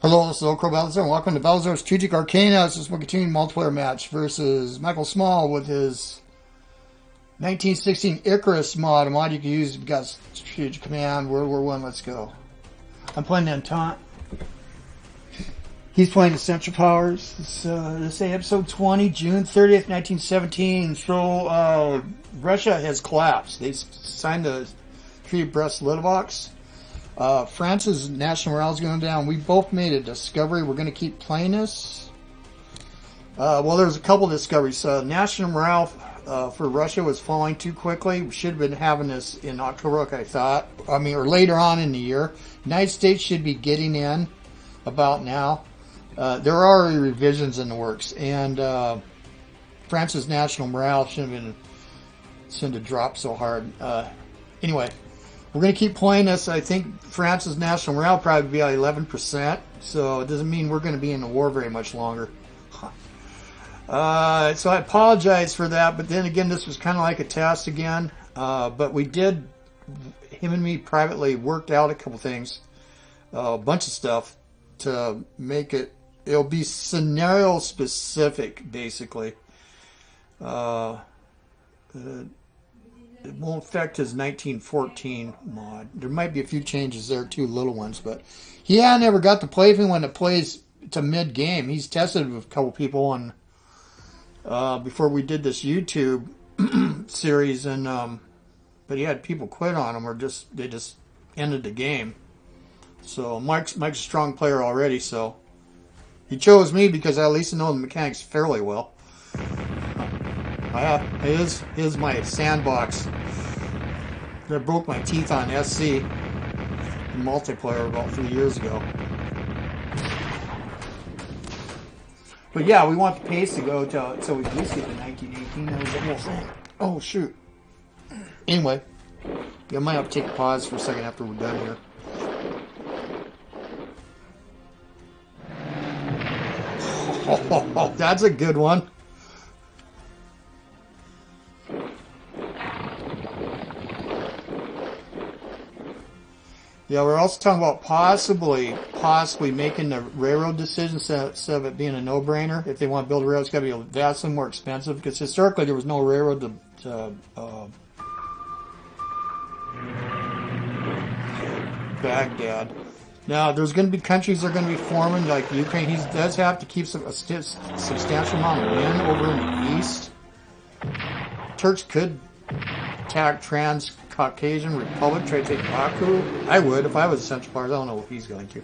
Hello, this is OldCrowBalthazor, and welcome to Balthazor's Strategic Arcana. This is a continuing multiplayer match versus MdSmall with his 1916 Icarus mod. A mod you can use if you've got Strategic Command, World War I, let's go. I'm playing the Entente. He's playing the Central Powers. This is episode 20, June 30th, 1917. So, Russia has collapsed. They signed the Treaty of Brest-Litovsk. France's national morale is going down. We both made a discovery. We're going to keep playing this. Well, there's a couple of discoveries. National morale for Russia was falling too quickly. We should have been having this in October, I thought. Or later on in the year. United States should be getting in about now. There are already revisions in the works. And France's national morale shouldn't have dropped so hard. Anyway. We're going to keep playing this. I think France's national morale will probably be at 11%, so it doesn't mean we're going to be in the war very much longer. So I apologize for that, but then again, this was kind of like a test again. But we did, him and me privately worked out a couple things, a bunch of stuff to make it, it'll be scenario specific, basically. It won't affect his 1914 mod. There might be a few changes there, too, little ones, but he hadn't ever got to play with when it plays to mid-game. He's tested with a couple people on before we did this YouTube series, and but he had people quit on him, or they just ended the game. So Mike's a strong player already, so he chose me because I at least know the mechanics fairly well. Here's my sandbox. I broke my teeth on SC in multiplayer about 3 years ago. But yeah, we want the pace to go so we at least get to 1918. That was the whole thing. Oh shoot. Anyway, I might have to take a pause for a second after we're done here. Oh, that's a good one. Yeah, we're also talking about possibly making the railroad decision instead of it being a no-brainer. If they want to build a railroad, it's got to be vastly more expensive because historically there was no railroad to Baghdad. Now, there's going to be countries that are going to be forming, like Ukraine. He does have to keep a substantial amount of wind over in the east. Turks could attack Trans-Caucasian Republic, try to take Baku. I would if I was the Central Powers. I don't know if he's going to.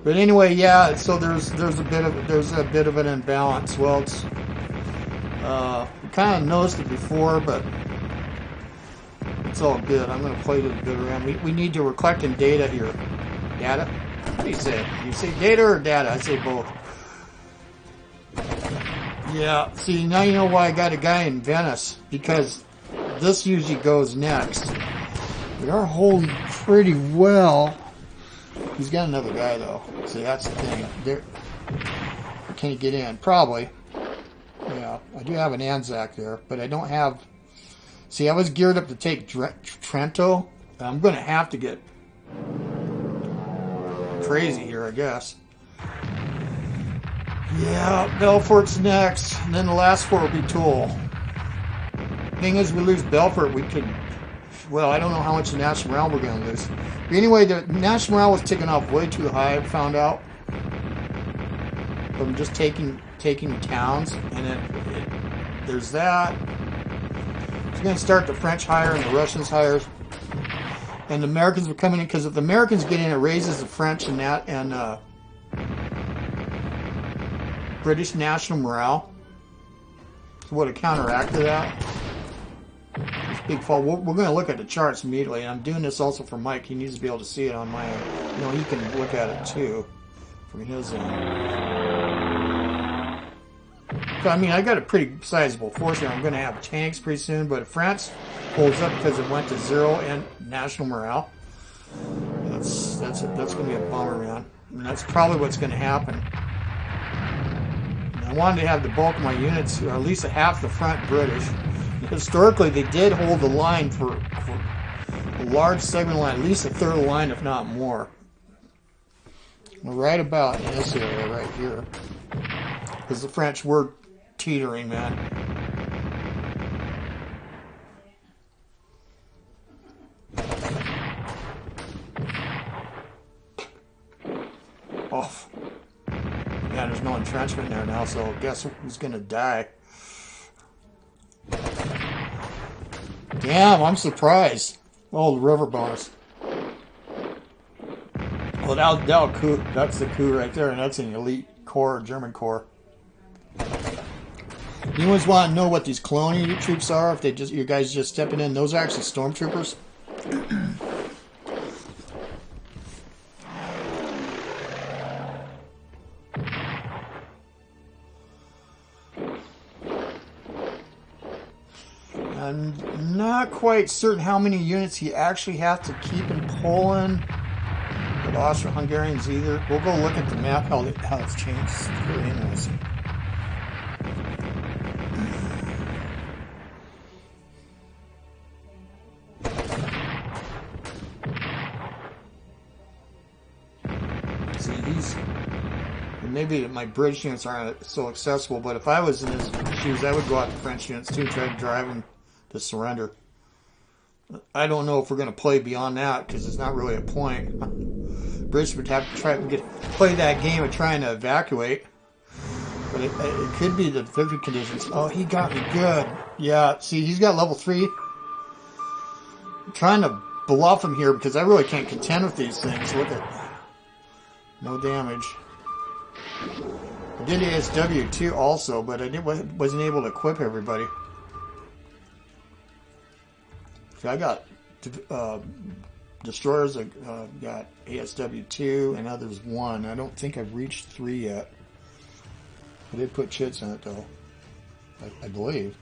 But anyway, yeah. So there's a bit of an imbalance. Well, it's we kind of noticed it before, but it's all good. I'm going to play to the bitter end. We need to. We're collecting data here. Data? What do you say? Do you say data or data? I say both. Yeah, see, now you know why I got a guy in Venice, because this usually goes next. We are holding pretty well. He's got another guy, though. See, that's the thing. Can he get in? Probably. Yeah, I do have an Anzac there, but I don't have... See, I was geared up to take Trento. I'm going to have to get crazy here, I guess. Yeah, Belfort's next, and then the last four will be Toul. Thing is, we lose Belfort, we could... Well, I don't know how much the national morale we're going to lose. But anyway, the national morale was taken off way too high, I found out. From just taking towns, and then there's that. It's going to start the French higher and the Russians higher. And the Americans are coming in, because if the Americans get in, it raises the French and British national morale. So what to counteract to that? This big fall. We're going to look at the charts immediately, and I'm doing this also for Mike. He needs to be able to see it on my end. You know, he can look at it too from his end. So, I mean, I got a pretty sizable force here. I'm going to have tanks pretty soon, but if France holds up because it went to 0 and national morale, that's going to be a bummer, man. And that's probably what's going to happen. I wanted to have the bulk of my units, or at least half the front British. Historically, they did hold the line for a large segment line, at least a third of the line, if not more. Right about in this area right here. Because the French were teetering, man. Oh. Yeah, there's no entrenchment there now, so guess who's gonna die? Damn, I'm surprised. Oh, the river bonus. Well, that'll coup. That's the coup right there, and that's an elite corps, German corps. You always want to know what these colonial troops are. If you guys just stepping in, those are actually stormtroopers. I'm not quite certain how many units you actually have to keep in Poland. But Austro-Hungarians either. We'll go look at the map, how it's changed. It's very interesting. See, maybe my British units aren't so accessible, but if I was in his shoes, I would go out to French units too, try to drive them to surrender. I don't know if we're going to play beyond that, because it's not really a point. British would have to try to play that game of trying to evacuate. But it could be the victory conditions. Oh, he got me good. Yeah, see, he's got level 3. I'm trying to bluff him here because I really can't contend with these things. Look at... No damage. I did ASW2 also, but I wasn't able to equip everybody. See, I got... destroyers, got ASW2 and others 1. I don't think I've reached 3 yet. I did put chits in it though. I believe.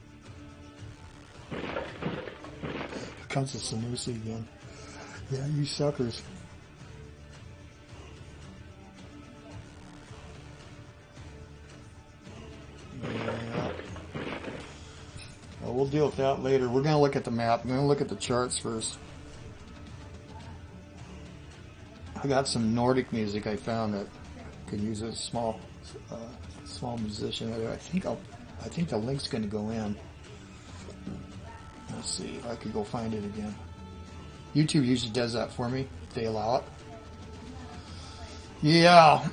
Here comes the Sanusi again. Yeah, you suckers. Yeah. Well, we'll deal with that later. We're going to look at the map. I'm going to look at the charts first. I got some Nordic music I found that could use a small musician. I think the link's going to go in. Let's see if I could go find it again. YouTube usually does that for me if they allow it. Yeah.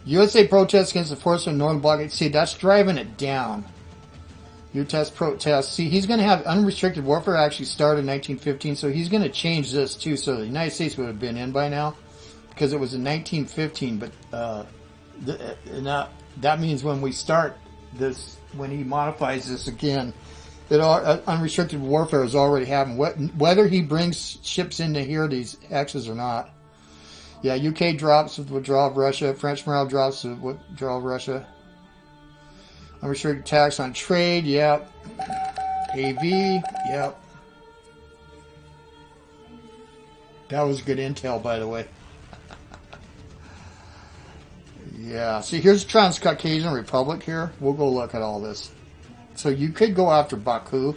USA protests against the force of Northern Bloc. See, that's driving it down. UTES protests. See, he's going to have unrestricted warfare actually start in 1915, so he's going to change this too. So the United States would have been in by now because it was in 1915. But that means when we start this, when he modifies this again, that unrestricted warfare has already happened. Whether he brings ships into here, these X's or not. Yeah, UK drops with withdrawal of Russia. French morale drops with withdrawal of Russia. Unrestricted tax on trade, yep. AV, yep. That was good intel, by the way. Yeah, see, here's Transcaucasian Republic here. We'll go look at all this. So you could go after Baku.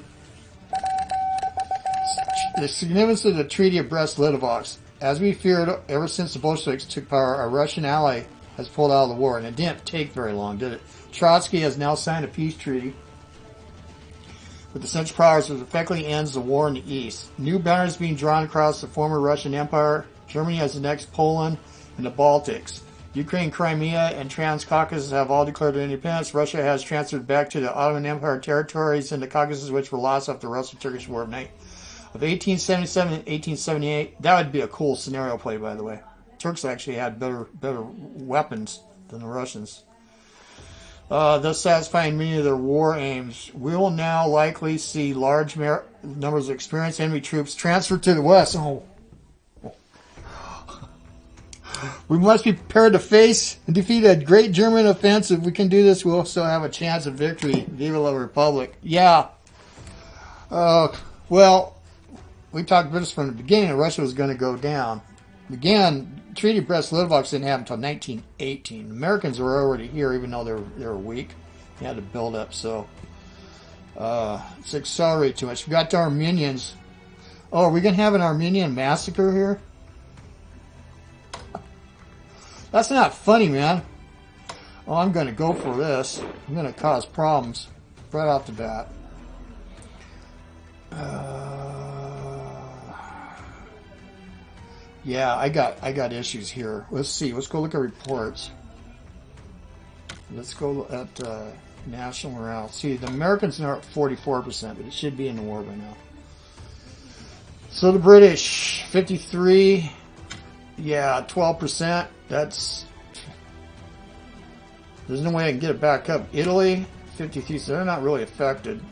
The significance of the Treaty of Brest-Litovsk. As we feared ever since the Bolsheviks took power, our Russian ally has pulled out of the war, and it didn't take very long, did it? Trotsky has now signed a peace treaty with the Central Powers, which effectively ends the war in the East. New banners being drawn across the former Russian Empire. Germany has annexed Poland and the Baltics. Ukraine, Crimea, and Transcaucasus have all declared their independence. Russia has transferred back to the Ottoman Empire territories in the Caucasus, which were lost after the Russo-Turkish War of 1877 and 1878. That would be a cool scenario play, by the way. Turks actually had better weapons than the Russians. Thus satisfying many of their war aims. We will now likely see large numbers of experienced enemy troops transferred to the west. Oh. We must be prepared to face and defeat a great German offensive. If we can do this, we'll still have a chance of victory. Viva la Republic. Yeah. Well, we talked about this from the beginning. Russia was going to go down. Again, Treaty of Brest-Litovsk didn't happen until 1918. Americans were already here, even though they were weak. They had to build up, so it's accelerated too much. We got the Armenians. Oh, are we going to have an Armenian massacre here? That's not funny, man. Oh, I'm going to go for this. I'm going to cause problems right off the bat. Yeah, I got issues here. Let's see. Let's go look at reports. Let's go at national morale. See, the Americans are at 44%, but it should be in the war by now. So the British, 53. Yeah, 12%. That's... There's no way I can get it back up. Italy, 53, so they're not really affected.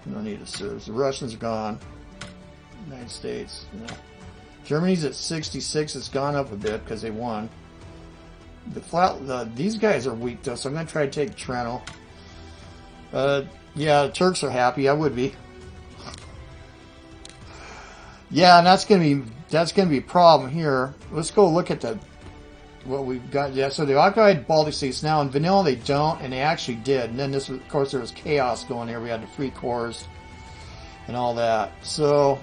No need to serve. The Russians are gone. United States, no. Germany's at 66. It's gone up a bit because they won. These guys are weak though, so I'm going to try to take Trento. Yeah, the Turks are happy. I would be. Yeah, and that's going to be a problem here. Let's go look at what we've got. Yeah, so they occupied Baltic states. Now in vanilla they don't, and they actually did. And then of course there was chaos going here. We had the free corps and all that. So,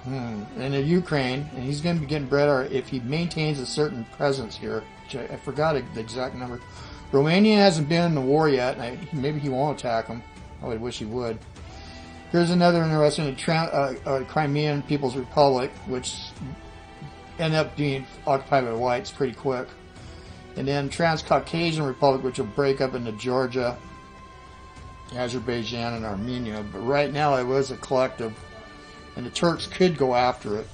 and in Ukraine, and he's going to be getting better if he maintains a certain presence here. Which I forgot the exact number. Romania hasn't been in the war yet. And maybe he won't attack them. I would wish he would. Here's another interesting Crimean People's Republic, which ended up being occupied by the whites pretty quick. And then Transcaucasian Republic, which will break up into Georgia, Azerbaijan, and Armenia. But right now it was a collective, and the Turks could go after it.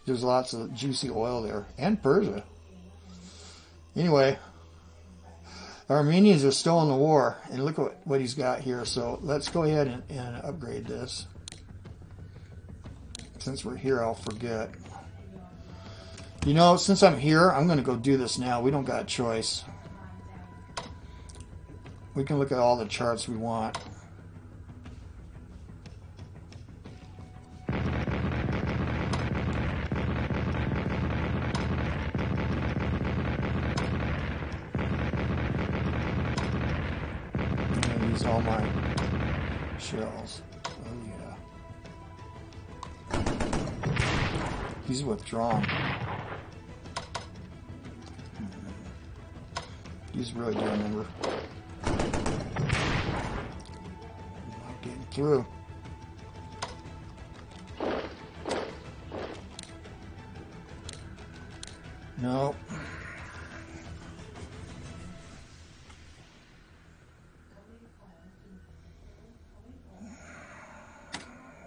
There's lots of juicy oil there, and Persia. Anyway, Armenians are still in the war, and look what he's got here. So let's go ahead and upgrade this. Since we're here, I'll forget. You know, since I'm here, I'm going to go do this now. We don't got a choice. We can look at all the charts we want. All my shells. Oh yeah. He's withdrawn. He's really doing a number. Not getting through. Nope.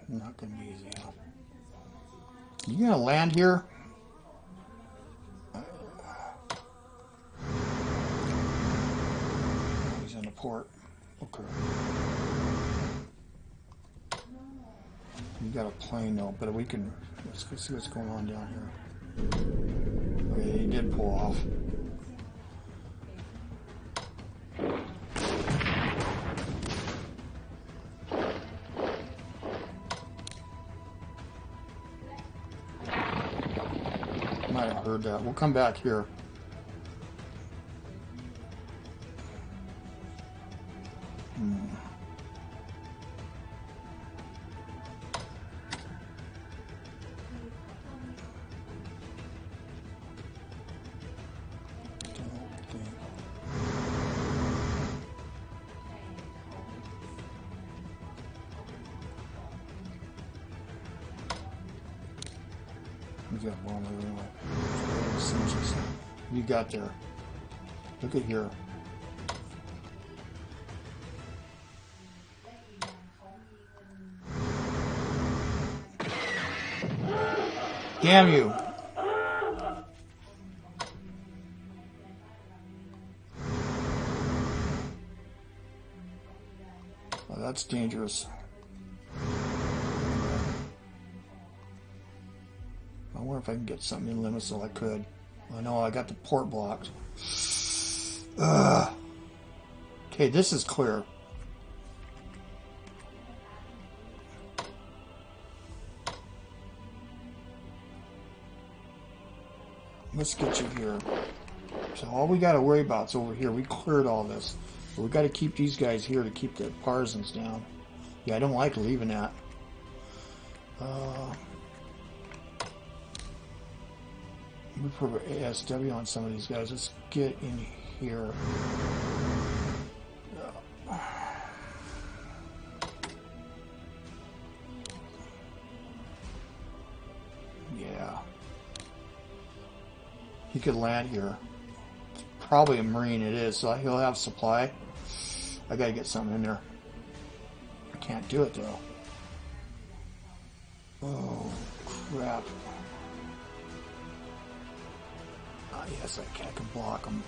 Not going to be easy. You going to land here? He's in the port. Okay. You got a plane though, but we can... Let's go see what's going on down here. Okay, he did pull off. Might have heard that. We'll come back here. We got one anyway. You got there. Look at here. Damn you. Oh, that's dangerous. I wonder if I can get something in limits so I could. I know I got the port blocked. Okay, this is clear. Let's get you here. So all we got to worry about is over here. We cleared all this. But we got to keep these guys here to keep the partisans down. Yeah, I don't like leaving that. We put an ASW on some of these guys. Let's get in here. Yeah. He could land here. Probably a Marine it is, so he'll have supply. I gotta get something in there. I can't do it though. Oh, crap. Yes, I can block them.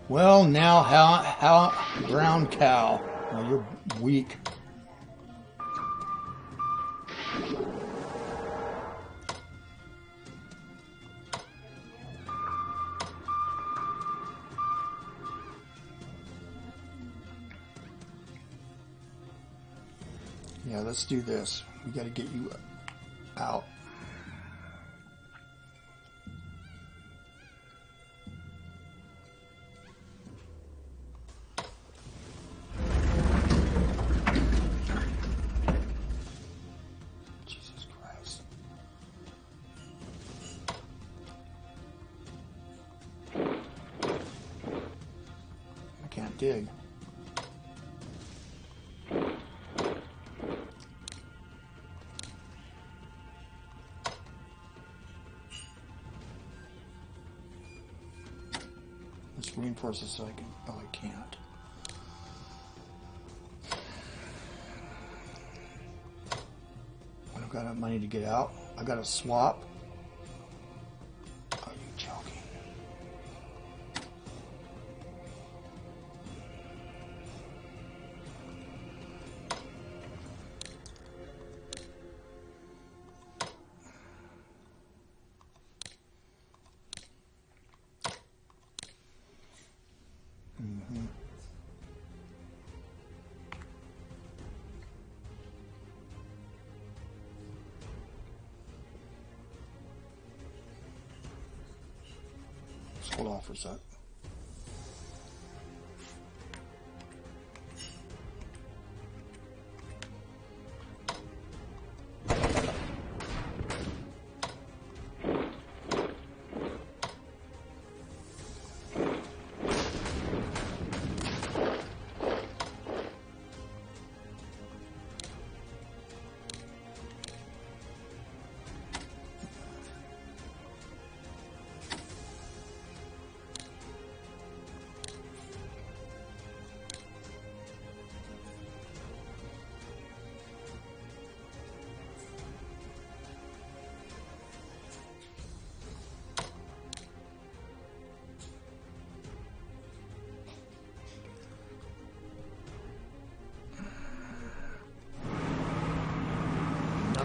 Well, now how brown cow. Well, you're weak. Yeah, let's do this. We got to get you out. Dig. Let's reinforce this so I can. Oh, I can't. I've got enough money to get out. I got to swap. Are you joking? Hold on for a sec.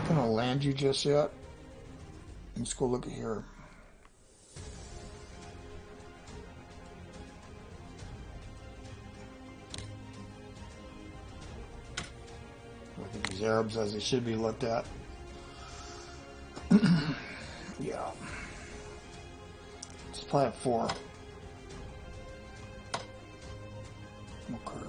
Gonna land you just yet. Let's go look at here. Look at these Arabs as they should be looked at. Yeah. Supply of 4. Okay.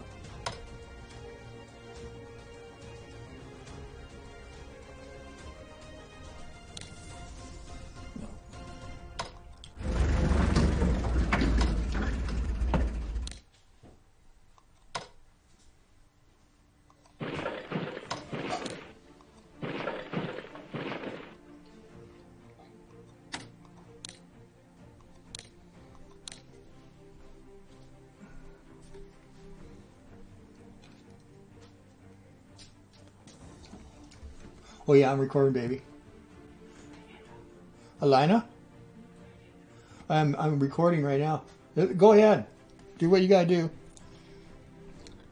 Oh yeah, I'm recording, baby. Alina? I'm recording right now. Go ahead. Do what you gotta do.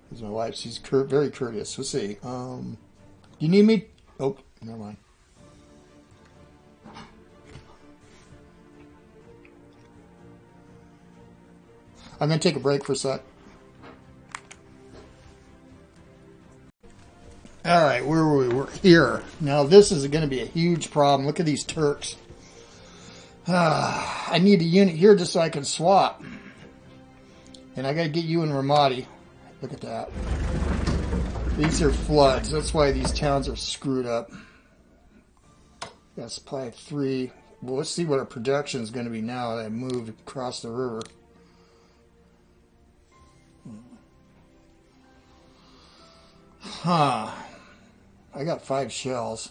This is my wife. She's very courteous. Let's see. Do you need me? Oh, never mind. I'm gonna take a break for a sec. All right, where were we? We're here. Now this is going to be a huge problem. Look at these Turks. I need a unit here just so I can swap. And I got to get you in Ramadi. Look at that. These are floods. That's why these towns are screwed up. Got a supply of 3. Well, let's see what our production is going to be now that I moved across the river. Huh. I got 5 shells.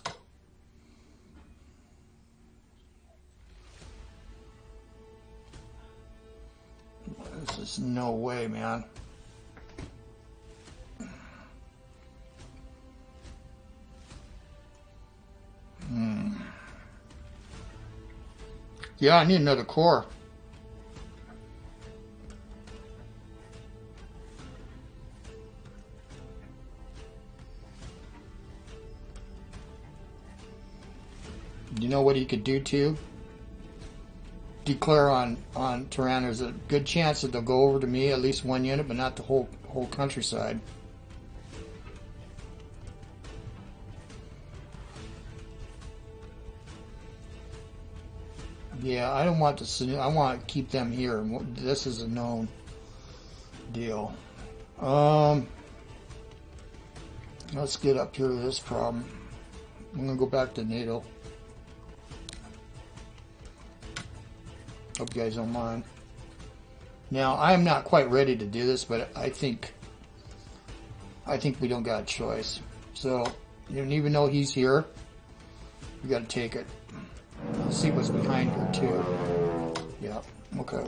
This is no way, man. Yeah, I need another core. You know what he could do too? Declare on Tehran. There's a good chance that they'll go over to me, at least 1 unit, but not the whole countryside. Yeah, I don't want to. I want to keep them here. This is a known deal. Let's get up here to this problem. I'm gonna go back to NATO. Hope you guys don't mind. Now, I'm not quite ready to do this, but I think we don't got a choice. So, even though he's here, we got to take it. Let's see what's behind here too. Yeah. Okay.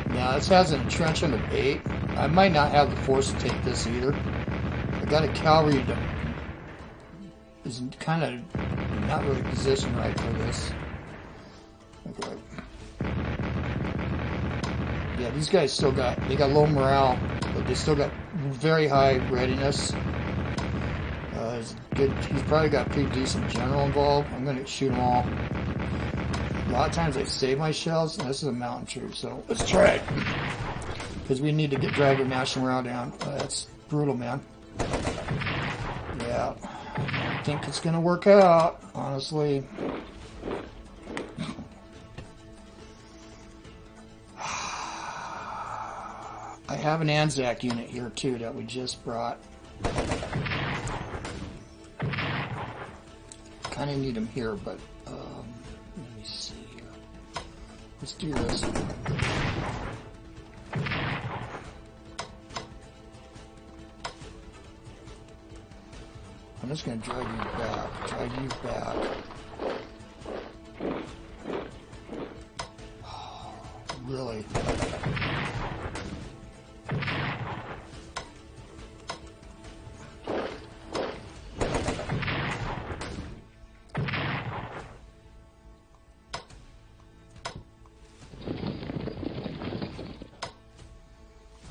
Now, this has an entrenchment of 8. I might not have the force to take this either. I got a cavalry is kind of not really positioned right for this. Okay. Yeah, these guys still they got low morale, but they still got very high readiness. He's probably got a pretty decent general involved. I'm going to shoot them all. A lot of times I save my shells, and this is a mountain troop, so let's try it. Because we need to drive the national morale down. That's brutal, man. Yeah. I think it's going to work out, honestly. I have an Anzac unit here, too, that we just brought. Kind of need them here, but let me see here. Let's do this. I'm just going to drag you back. Oh, really?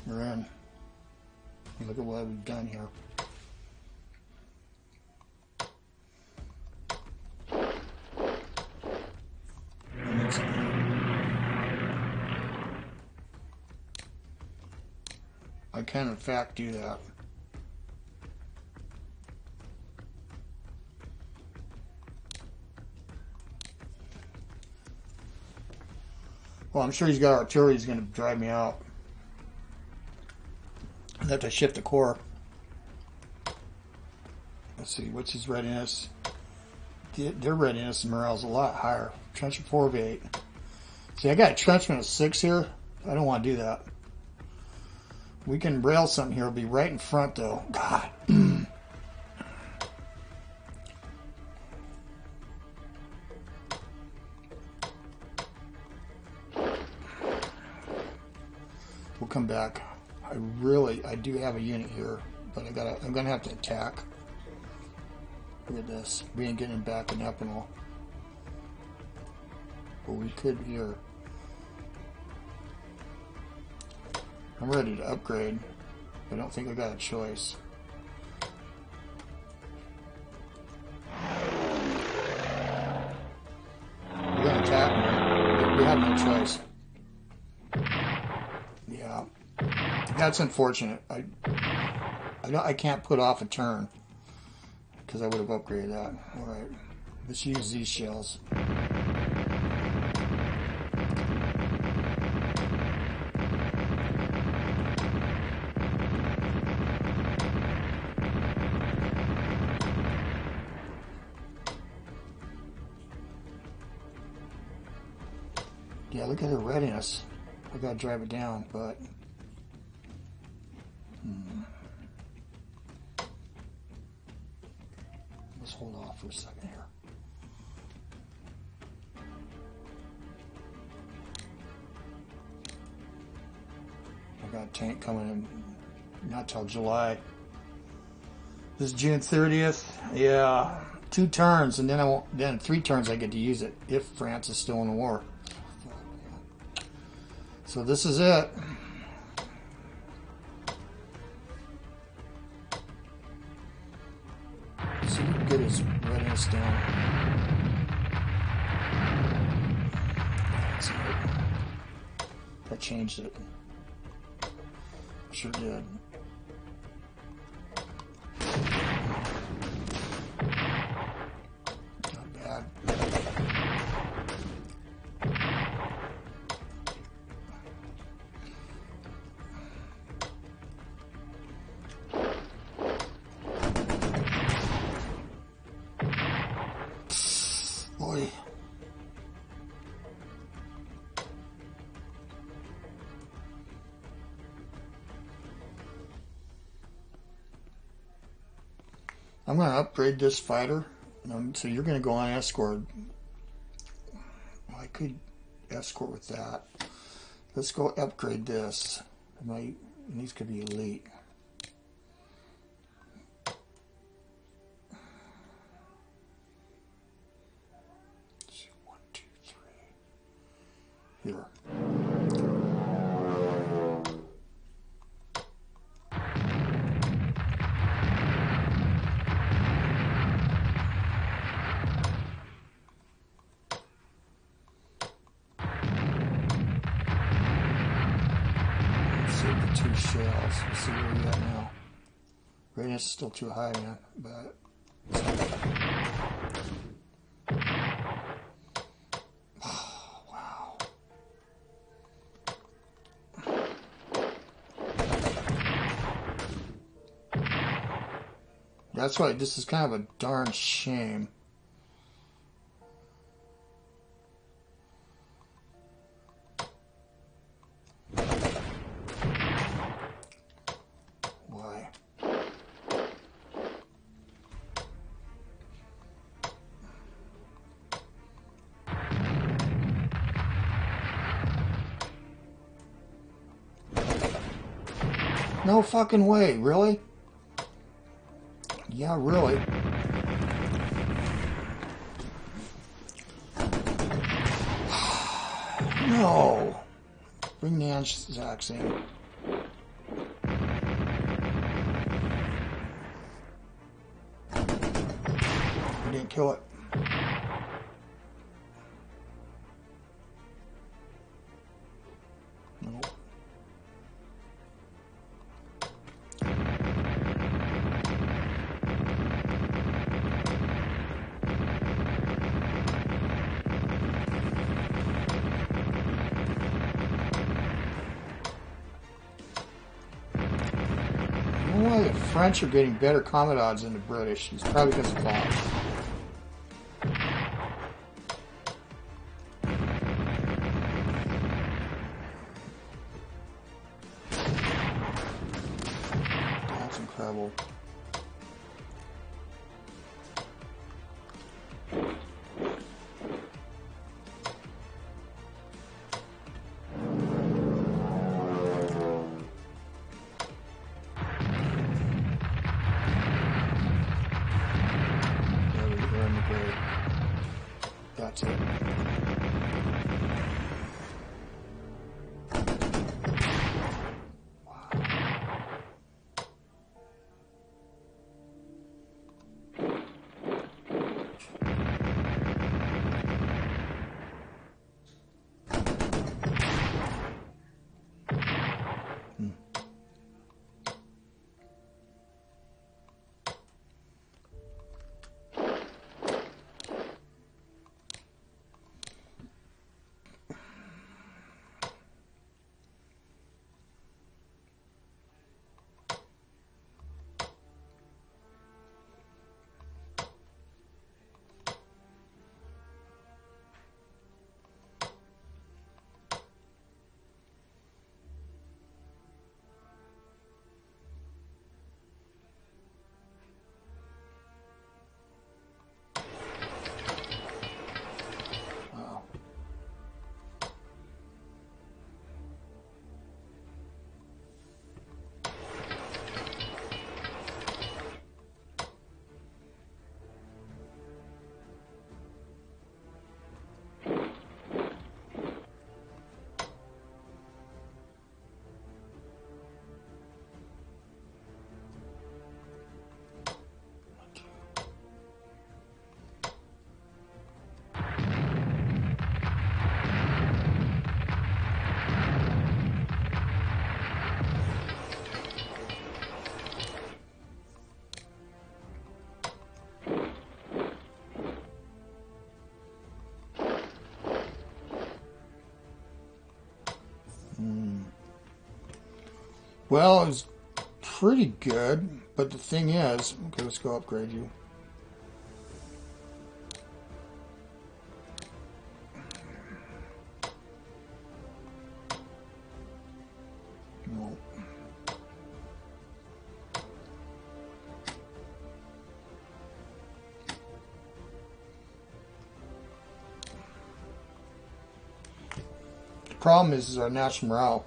We're in. Look at what we've done here. I can in fact do that. Well, I'm sure he's got artillery. He's going to drive me out. I have to shift the core. Let's see, what's his readiness? Their readiness and morale is a lot higher. Trenchant 4 of 8. See, I got a trenchant of 6 here. I don't want to do that. We can rail something here. It'll be right in front, though. God. We'll come back. I do have a unit here, but I'm gonna have to attack. Look at this. We ain't getting backing up and all. But we could here. I'm ready to upgrade. I don't think I got a choice. We're gonna attack. We have no choice. Yeah, that's unfortunate. I can't put off a turn because I would have upgraded that. All right, let's use these shells. Yeah, look at her readiness. I gotta drive it down, but let's hold off for a second here. I got a tank coming in not till July. This is June 30th. Yeah, 2 turns, and then I won't. Then 3 turns I get to use it if France is still in the war. So this is it. See if we can get his readiness down. That's it. That changed it. Sure did. Not bad. Boy. I'm going to upgrade this fighter. So you're going to go on escort. Well, I could escort with that. Let's go upgrade this. These could be elite. Here. Let's see the 2 shells. Let's see where we at now. Readiness is still too high, man, but that's why this is kind of a darn shame. Why? No fucking way, really? Yeah, really. No. Bring the Anzacs in. We didn't kill it. Nope. Why the French are getting better combat odds than the British? It's probably because of Fox. That's incredible. Well, it was pretty good, but the thing is, okay, let's go upgrade you. No. The problem is our national morale.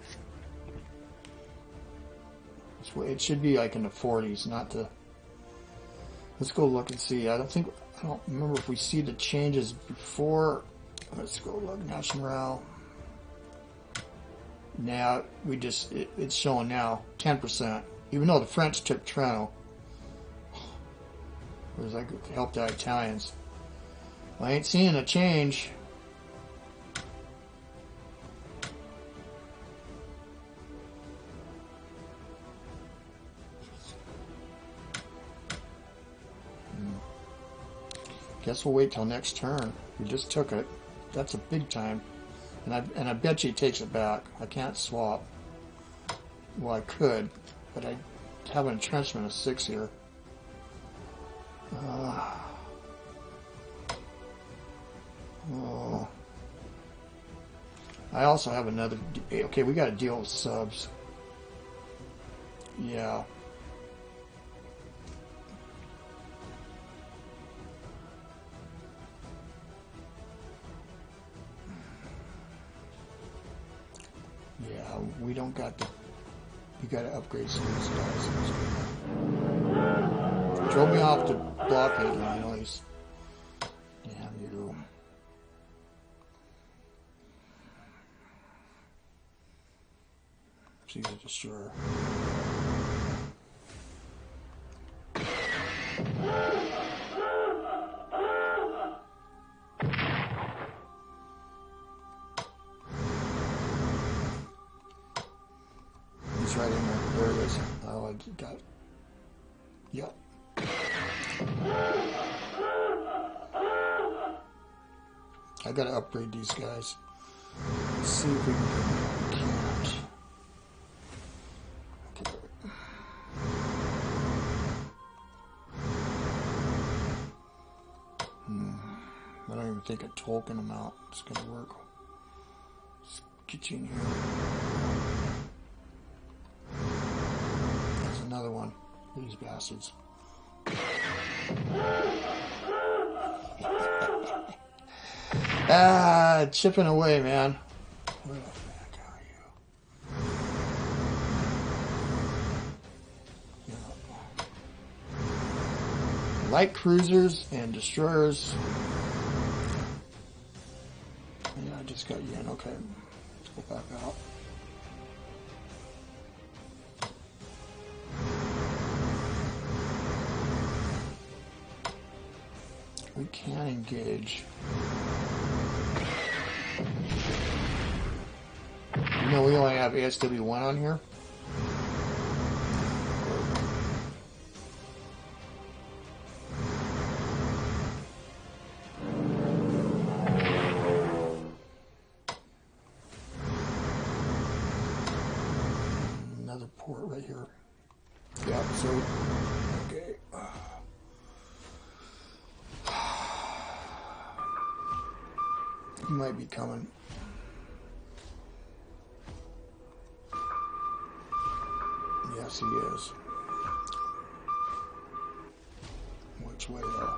It should be like in the 40s, not the... Let's go look and see. I don't remember if we see the changes before. Let's go look. National morale. Now, it's showing now 10%. Even though the French took Trento. It was like to help the Italians. Well, I ain't seeing a change. Guess we'll wait till next turn. We just took it. That's a big time. And I bet you he takes it back. I can't swap. Well, I could, but I have an entrenchment of 6 here. Oh. I also have another... Okay, we got to deal with subs. Yeah. Yeah, we don't got the... We got to upgrade some of these guys. Drove me off the blockade line, at least. Damn you. See the destroyer. He's right in there. There he is. Oh, I got it. Yep. I gotta upgrade these guys. Let's see if we can get them. We can't. Okay. I don't even think a token amount is gonna work. Let's get you in here. There's another one. These bastards. Chipping away, man. Where the heck are you? Yeah. Light cruisers and destroyers. Yeah, I just got you in. Okay. Let's go back out. We can engage. You know, we only have ASW1 on here. Another port right here. Yeah, so, okay. He might be coming. Yes, he is. Which way though?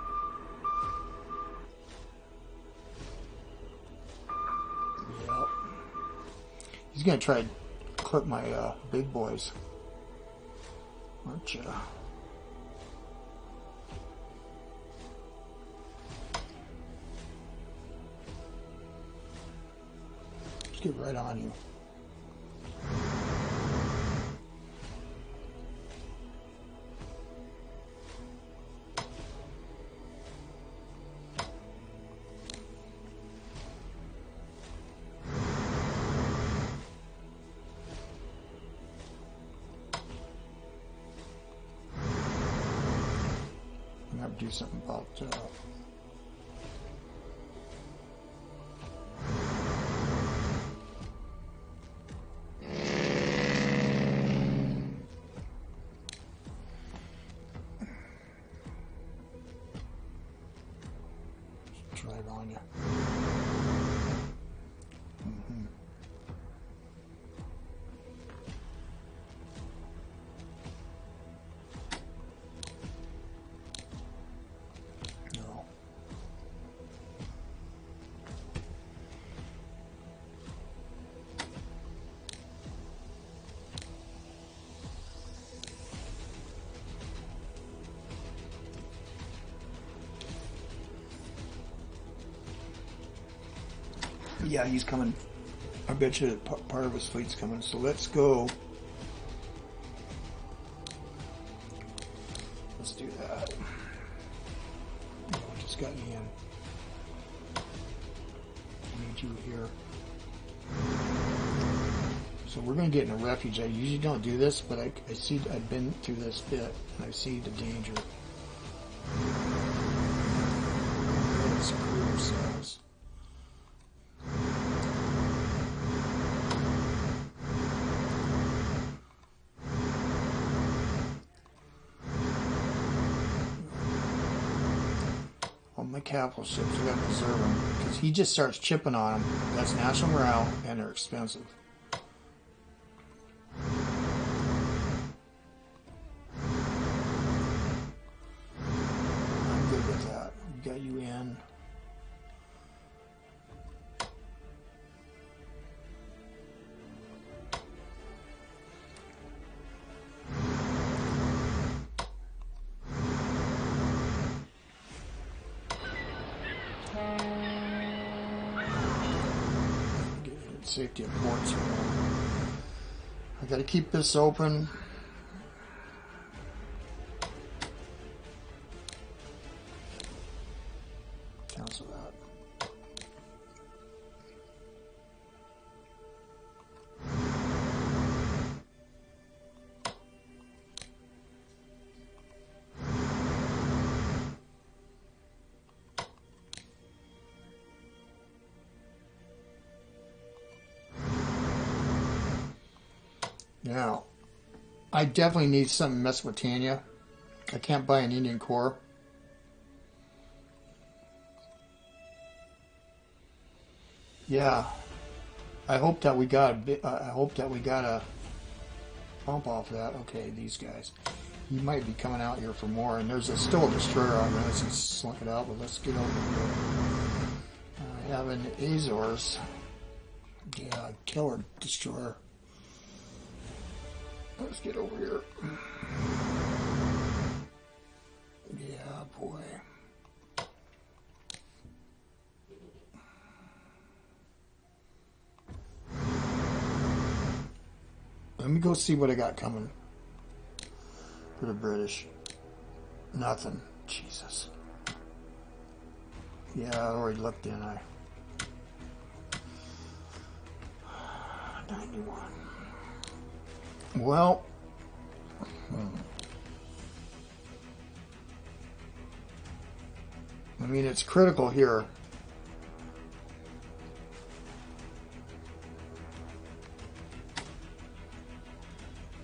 Yep. He's gonna try to clip my big boys. Aren't ya? Let's get right on you. I'm gonna do something about drive on you. Mm-hmm. No. Yeah, he's coming. I bet you that part of his fleet's coming. So let's go. Let's do that. Oh, just got me in. I need you here. So we're going to get in a refuge. I usually don't do this, but I see I've been through this bit, and I see the danger. Let's screw ourselves. My capital ships, we gotta preserve them because he just starts chipping on them. That's national morale, and they're expensive. I'm good with that. We got you in. Safety of ports. I gotta keep this open. Cancel that. Now, I definitely need some in Mesopotamia. I can't buy an Indian core. Yeah, I hope that we got a bit. I hope that we got a pump off that. Okay, these guys. He might be coming out here for more, and there's still a destroyer out there. Let's slunk it out, but let's get over here. I have an Azores. Yeah, killer destroyer. Let's get over here. Yeah, boy. Let me go see what I got coming for the British. Nothing. Jesus. Yeah, I already looked in. 91. Well, I mean, it's critical here.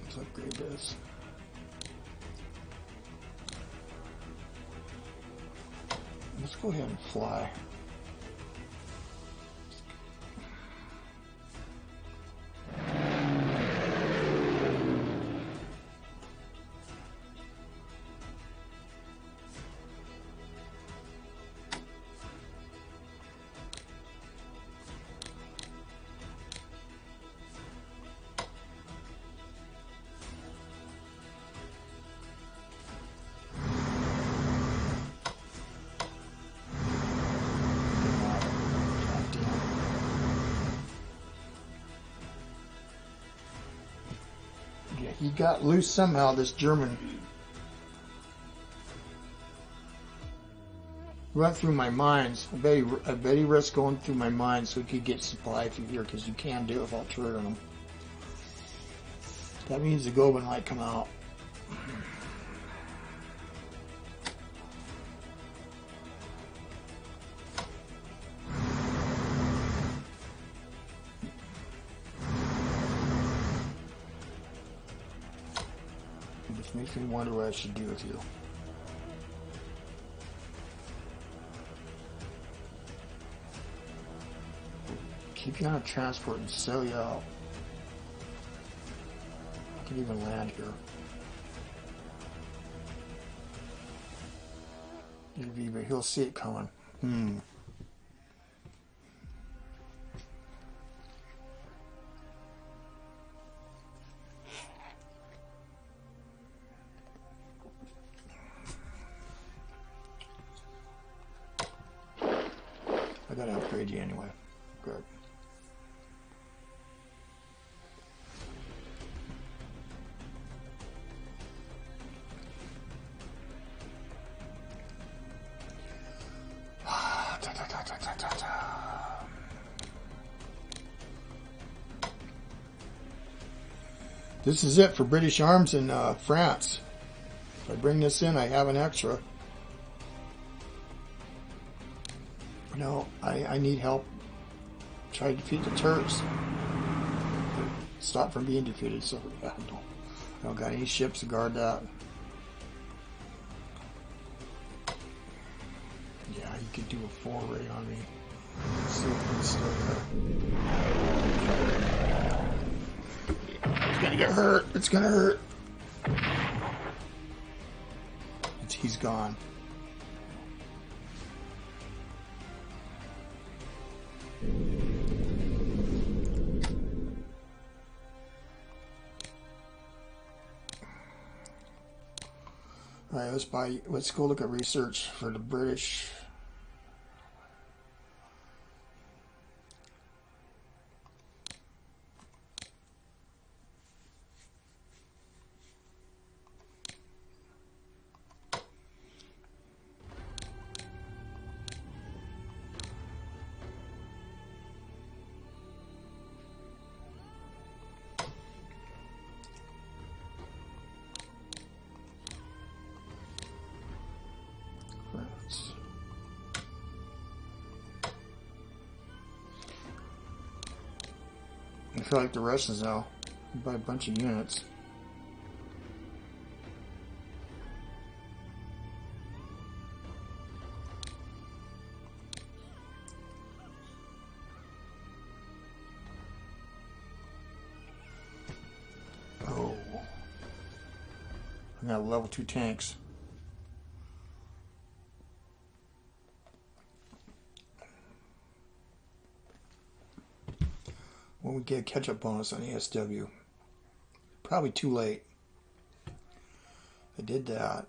Let's upgrade this. Let's go ahead and fly. He got loose somehow, this German. Went through my mines. I bet he risked going through my mines so he could get supply through here, because you can do it without turret on him. That means the Goban might come out. Makes me wonder what I should do with you. Keep you on a transport and sell you out. I can even land here. He'll see it coming. I gotta upgrade you anyway. Good. This is it for British arms in France. If I bring this in, I have an extra. No, I need help. Try to defeat the Turks. Stop from being defeated, so I don't got any ships to guard that. Yeah, you could do a foray on me. See if it's still there. It's gonna get hurt. It's gonna hurt. He's gone. All right, let's go look at research for the British. I feel like the Russians now buy a bunch of units. Oh, I got level 2 tanks. When we get a catch-up bonus on ESW. Probably too late. I did that.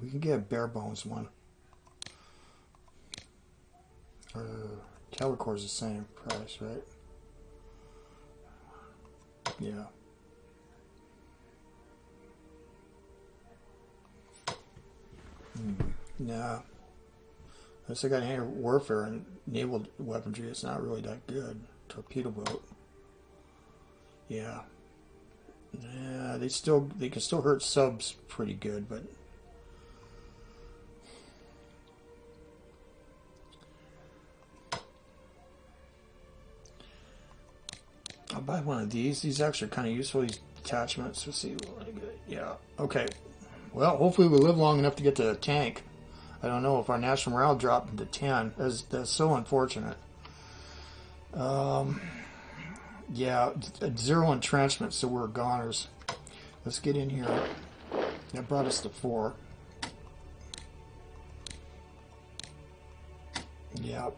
We can get a bare bones one. Cavalry Corps is the same price, right? Yeah. Nah. Unless I got air warfare and naval weaponry, it's not really that good. Torpedo boat. Yeah. Yeah, they can still hurt subs pretty good, but I'll buy one of these. These actually are kind of useful, these detachments. Let's see what I get. Yeah. Okay. Well, hopefully we live long enough to get to a tank. I don't know if our national morale dropped into 10. That's so unfortunate. Yeah, 0 entrenchment, so we're goners. Let's get in here. That brought us to 4. Yep.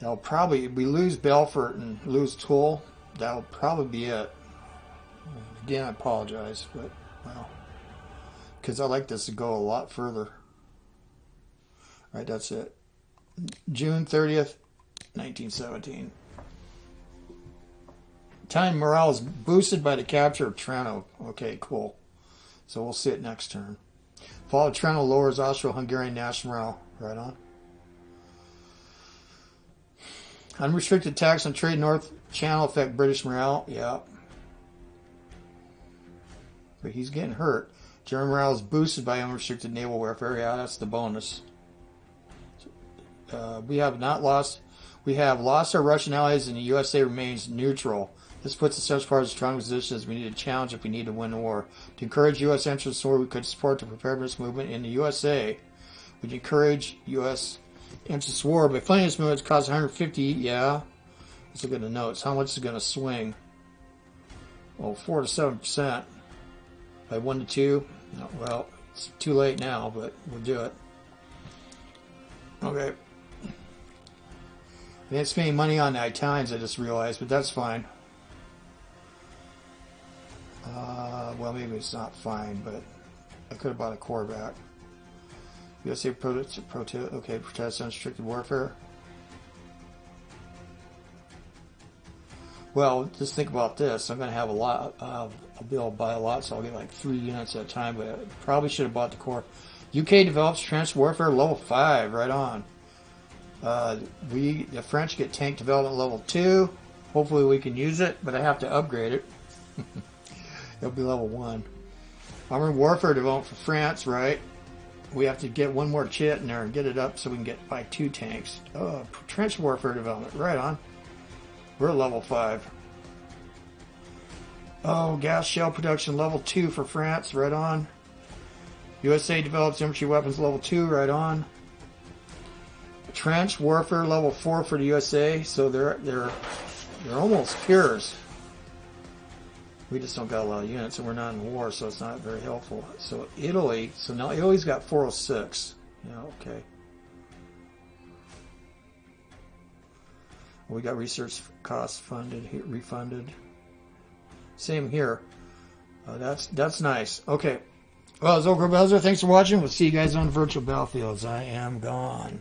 That'll probably, if we lose Belfort and lose Toul, that'll probably be it. Again, I apologize, but, well, because I like this to go a lot further. All right, that's it. June 30th, 1917. Italian morale is boosted by the capture of Trento. Okay, cool. So we'll see it next turn. Fall of Trento lowers Austro-Hungarian national morale. Right on. Unrestricted tax on trade North Channel affect British morale. Yeah. But he's getting hurt. German morale is boosted by unrestricted naval warfare. Yeah, that's the bonus. We have not lost. We have lost our Russian allies, and the USA remains neutral. This puts us as far as strong position as we need a challenge if we need to win the war. To encourage U.S. entrance war, we could support the preparedness movement in the USA. We'd encourage U.S. entrance war by funding this movement. It costs 150. Yeah, let's look at the notes. How much is it going to swing? Oh, 4 to 7%. By 1 to 2. No, well, it's too late now, but we'll do it. Okay. I didn't spend any money on the Italians, I just realized, but that's fine. Well, maybe it's not fine, but I could have bought a core back. USA okay, protest unrestricted warfare. Well, just think about this. I'm going to have a lot. I'll be able to buy a lot, so I'll get like 3 units at a time, but I probably should have bought the core. UK develops trench warfare level 5, right on. The French get tank development level 2. Hopefully we can use it, but I have to upgrade it. It'll be level 1. Armored warfare development for France, right? We have to get one more chit in there and get it up so we can get by 2 tanks. Oh, trench warfare development, right on. We're level 5. Oh, gas shell production level 2 for France, right on. USA develops infantry weapons level 2, right on. Trench warfare level 4 for the USA, so they're almost cures. We just don't got a lot of units, and we're not in war, so it's not very helpful. So Italy, so now Italy's got 406. Yeah, okay. We got research costs funded, refunded. Same here. That's nice. Okay. Well, it's OldCrowBalthazor. Thanks for watching. We'll see you guys on virtual battlefields. I am gone.